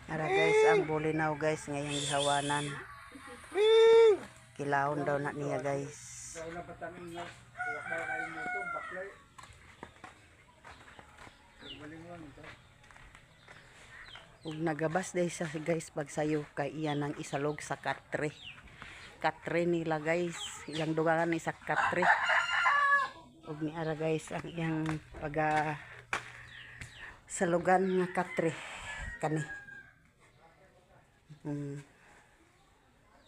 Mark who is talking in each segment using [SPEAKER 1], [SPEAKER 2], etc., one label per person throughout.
[SPEAKER 1] Ara guys, ang bulinaw guys ngayong gihawanan. Kilawon daw na niya guys. Ug nagabas day sa guys pagsayo kay iyan ang isalog sa katre. Katre nila guys, iyang dugangan ni sa katre. Ug ni ara guys ang iyang paga salugan nga katre kani.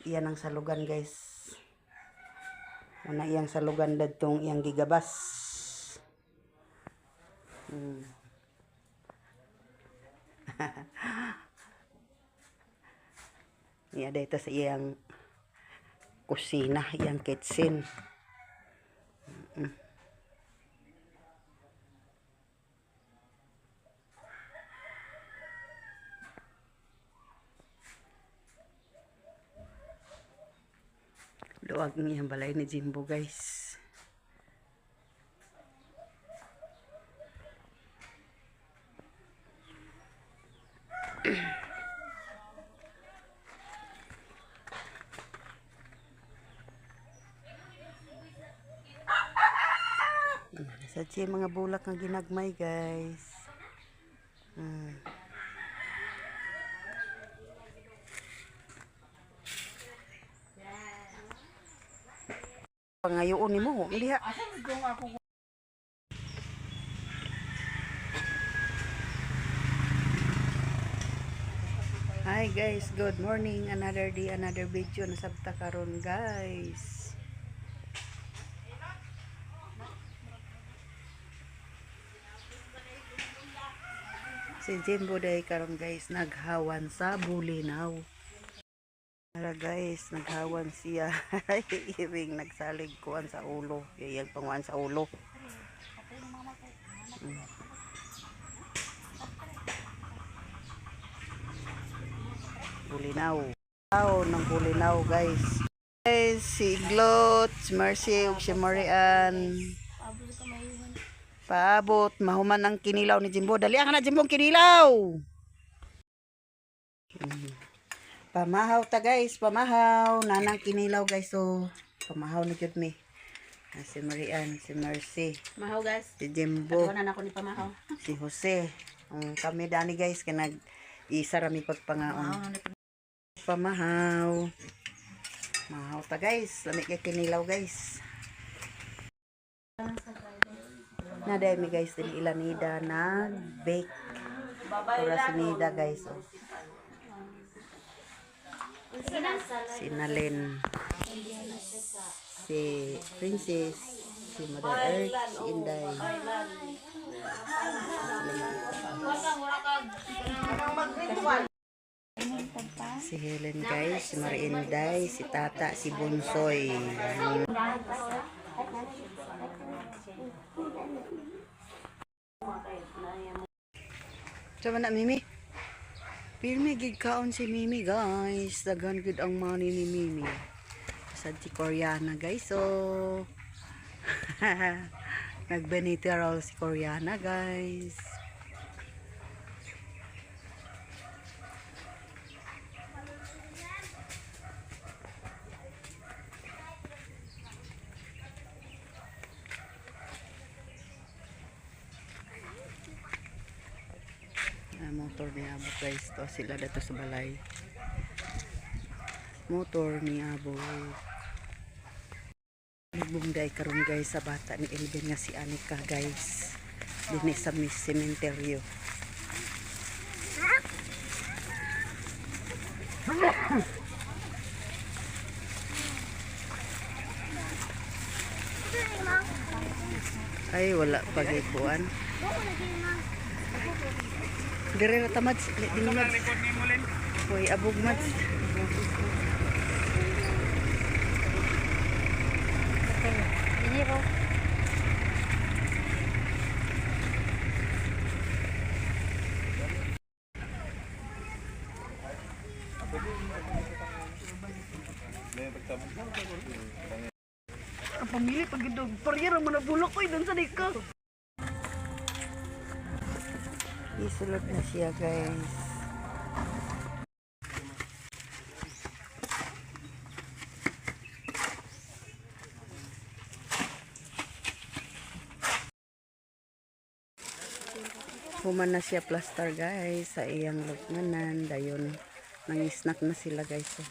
[SPEAKER 1] Iyan ang salugan guys. Una iyang salugan dadtong iyang gigabas. Iya dito sa iyang kusina, iyang kitchen. Luwag ng iyang balay ni Jimbo guys. Sa mga bulak nga ginagmay guys. Pangayoon ni mo, hindi ha. Hi guys, good morning. Another day, another video na sabta karon guys. Si Jimbo day karon guys naghawan sa bulinaw. Ara guys, naghawan siya. Iring nagsalig kuan sa ulo. Iyang panguan sa ulo. Bulinaw. Ng bulinaw guys. Guys, si Glot, si Mercy, si Marian. Paabot, mahuman ang kinilaw ni Jimbo. Dali ang na Jimbo ang kinilaw. Pamahaw ta guys, pamahaw. Nanang kinilaw guys, so pamahaw na jud mi. Si Marian, si Mercy.
[SPEAKER 2] Pamahaw guys.
[SPEAKER 1] Si Jimbo.
[SPEAKER 2] Ako na ako ni pamahaw.
[SPEAKER 1] Si Jose. Kami dani guys, kaya nag-isa rami pagpangaon. Pamahaw. Mahaw ta guys, lami kay kinilaw guys. Naday mi guys din ilanida nag-bake. Para sinida guys. Oh. Si Nalin. Si Princess. Si Mother Earth. Si Inday. Si Helen guys. Si Marinday. Si Tata. Si Bunsoy. Sama na Mimi. Pirmi gid kaon si Mimi guys. Dagan gid ang money ni Mimi. Sa si Koreana guys. So nagbenita raw si Koreana guys. Motor ni Abo guys, to sila dato sa balay. Motor ni Abo. Nagbungday karon guys sa bata ni Elvin nga si Anika guys. Dinhi sa cemetery. Ay wala pagikuan. Dire na tamad din mo. Hoy abog mat. Ini ro. Ang pamili pag idog, parira mo na bulok ko doon sa dika. Isulot na siya guys. Human na siya plaster guys sa iyang lugmanan. Dayon, nang-snack na sila guys. So.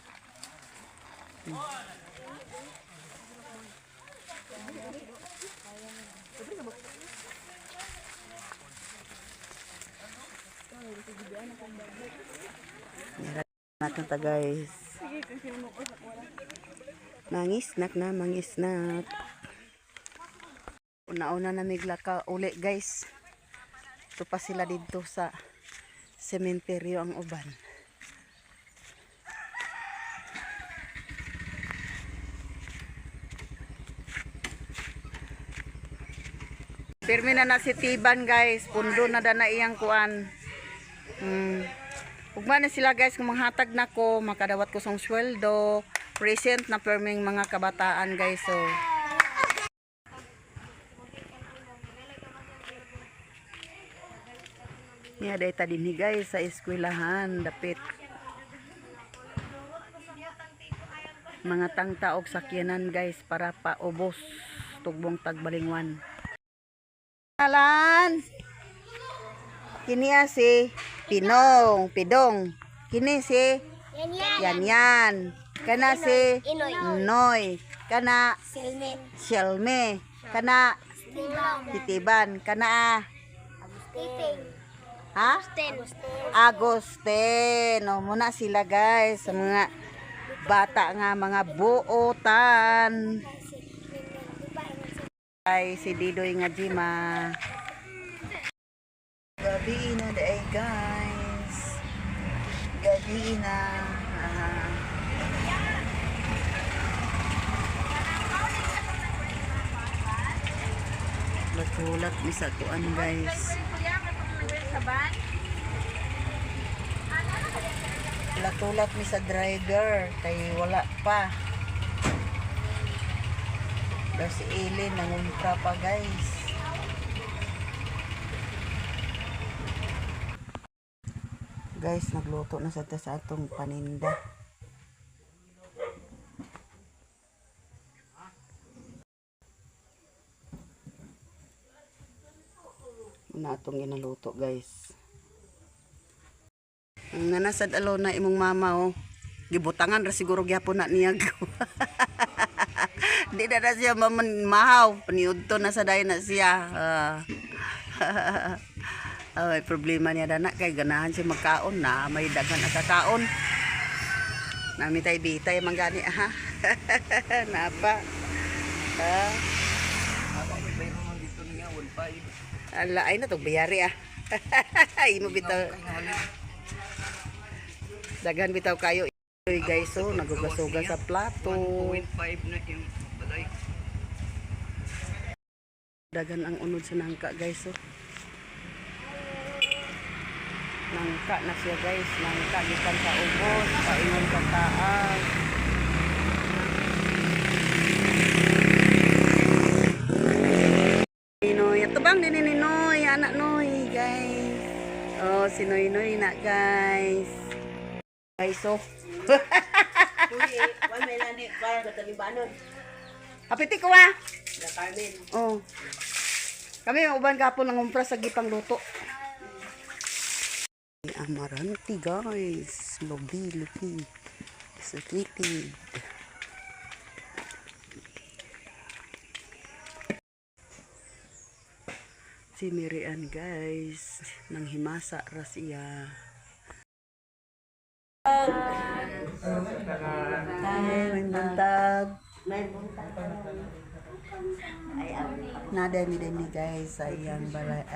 [SPEAKER 1] Natin ta guys. Mangisnak na, mangisnak. Una-una na miglaka uli guys. Ito pa sila dito sa sementeryo ang uban. Pirmi na na si Tiban guys. Pundo na na iyang kuan. Ugma na sila guys kung manghatag na ko, makadawat ko sang sweldo. Present na perming mga kabataan guys. So niya day ta dinhi guys sa eskwelahan dapit mga tangtaog sakyanan guys para paubos tugbong tagbalingwan. Alan kini si Pidong kini si Yan kana si Noy kana Shelme kana Titiban kana Agustin. No, muna sila guys sa mga bata nga mga buotan. Ay si Didoy nga Jima. Gabi na day guys. Gabi na. Latulak ni sa tuan guys. Latulak ni sa driver kay wala pa. Daw si Eileen nangumpra pa guys. Guys, nagluto na sa atong paninda. Na atong ginaluto guys. Ang nanasad alona imong mama oh. Gibutangan ra siguro gyapon na niya. Di na siya mahaw. Paniudto na sa dayon na siya. May problema niya dana kay ganahan siya magkaon na may daghan na kakaon. Namitay bitay manggani ha. Napa. Ala ay na to bayari ah. Imo bitaw. Daghan bitaw kayo guys so nagugas-ugas sa plato. 1.5 na yung balay. Daghan ang unod sa nangka guys so. Nangka na siya guys, nangka gikan sa ubos, paingon sa taas. Noy, tubang din ni Noy, anak Noy, guys. Oh, si Noy na, guys. Guys, so.
[SPEAKER 2] Kuya, wala may lani para sa talibanon.
[SPEAKER 1] Apiti ko ah.
[SPEAKER 2] La Carmen.
[SPEAKER 1] Oh. Kami uban gapon ng umpra sa gipang luto. Amaranti, guys. Lobi. Sweetie. Si Mirian guys, nang himasa ra siya. Ay, may buntag. Nada mi guys, ayang balay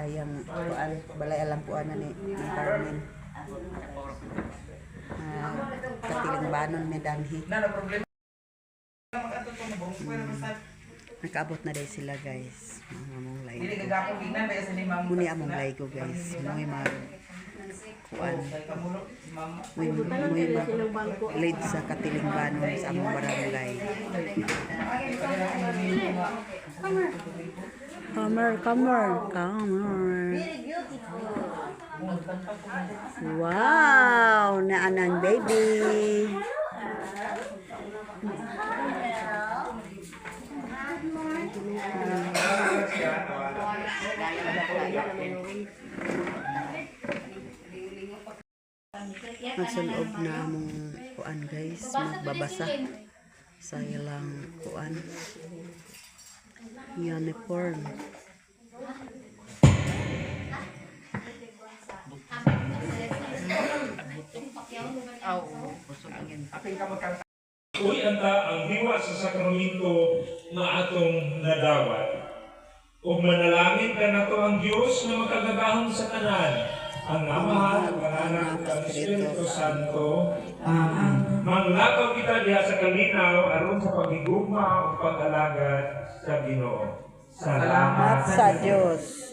[SPEAKER 1] balay alampuan na ni Carmen. Katiling banon mi danhi. Nakaabot na day sila guys. Among live. Muni among live ko guys. Muy mag kuan. Muy lead sa katiling banon sa among barangay. Come. Wow, naanan baby. Nagsulob na among kuan guys, magbabasa sa ilang kuan uniform.
[SPEAKER 3] Uy, anta ang diwa sa sakramento nga atong nadawat. Ug manalangin ka nato ang Dios na makagagahon sa tanan, ang Ama, ang Anak, ug ang Espiritu Santo. Amen. Manglakaw kita diha sa kalinaw aron sa paghigugma ug pag-alagad sa Ginoo. Salamat
[SPEAKER 1] Sa Diyos.